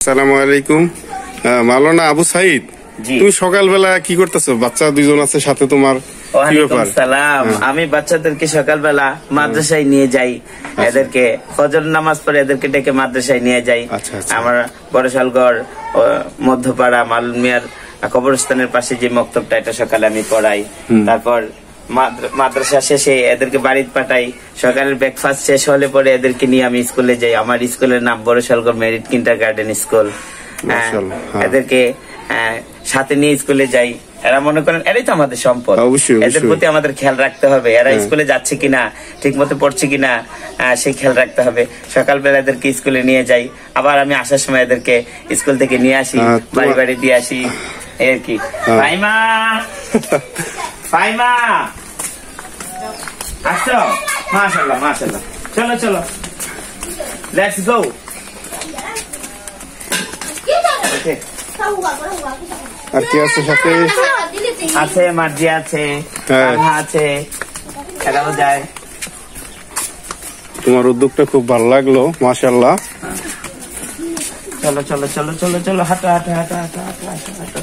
আসসালামু আলাইকুম। মাওলানা আবু সাইদ, তুমি সকালবেলা কি করতেছো? বাচ্চা দুইজন আছে সাথে তোমার, কি ব্যাপার? সালাম। আমি বাচ্চাদেরকে সকালবেলা মাদ্রাসায় নিয়ে যাই, এদেরকে ফজর নামাজ পড়ে এদেরকে ডেকে মাদ্রাসায় নিয়ে যাই। আমার বড়শালগড় মধ্যপাড়া মালুন মিয়ার কবরস্থানের পাশে যে মক্তবটা, এটা সকালে আমি পড়াই। তারপর মাদ্রাসা শেষে এদেরকে বাড়িতে পাঠাই। সকালের ব্রেকফাস্ট শেষ হলে পরে এদেরকে নিয়ে আমি স্কুলে যাই। আমার স্কুলের নাম বড়শালগড় মেরিট কিন্ডারগার্টেন স্কুল। এদেরকে সাথে নিয়ে স্কুলে যাই। এরা মনে করেন এরাই তো আমাদের সম্পদ, এদের প্রতি আমাদের খেয়াল রাখতে হবে। এরা স্কুলে যাচ্ছে কিনা, ঠিক মতো পড়ছে কিনা, সেই খেয়াল রাখতে হবে। সকালবেলা এদেরকে স্কুলে নিয়ে যাই, আবার আমি আসার সময় এদেরকে স্কুল থেকে নিয়ে আসি, বাড়ি বাড়ি দিয়ে আসি আর কি। ফাইমা ফাইমা আসো, মাশাআল্লাহ মাশাআল্লাহ, চলো চলো, লেটস গো। আর কি আছে সাথে? আছে মার্জি আছে, কানহা আছে, এরাও যায়। তোমার উদ্যোগটা খুব ভালো লাগলো, মাশাআল্লাহ। চলো চলো চলো চলো চলো, হাঁটো হাঁটো হাঁটো হাঁটো হাঁটো হাঁটো হাঁটো।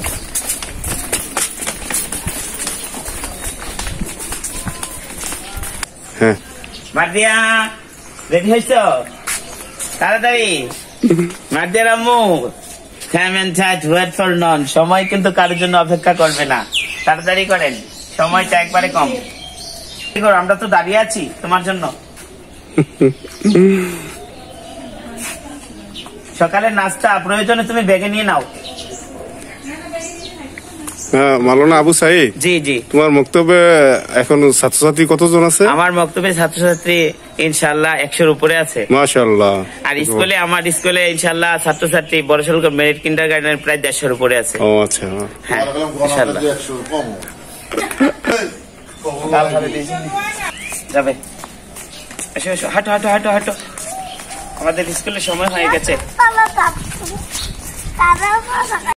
হ্যাঁ মার্জিয়া, রেডি হয়েছ? তাড়াতাড়ি। মার্জিয়ার আম্মু, সময় কিন্তু কারোর জন্য অপেক্ষা করবে না, তাড়াতাড়ি করেন, সময়টা একবারে কম। আমরা তো দাঁড়িয়ে আছি তোমার জন্য। সকালের নাস্তা প্রয়োজনে তুমি বেগে নিয়ে নাও। মাওলানা আবু সাইদ, জি জি, তোমার মক্তবে এখন ছাত্রছাত্রী কতজন আছে? আমার মক্তবে ছাত্রছাত্রী ইনশাআল্লাহ 100-র উপরে আছে, মাশাআল্লাহ। আর স্কুলে, আমার স্কুলে ইনশাআল্লাহ ছাত্রছাত্রী বড়শালগড় মেরিট কিন্ডারগার্টেনের প্রায় 150-র উপরে আছে। ও আচ্ছা, হ্যাঁ ইনশাআল্লাহ যাবে। এসো এসো, হাঁটো হাঁটো হাঁটো হাঁটো, আমাদের স্কুলের সময় হয়ে গেছে।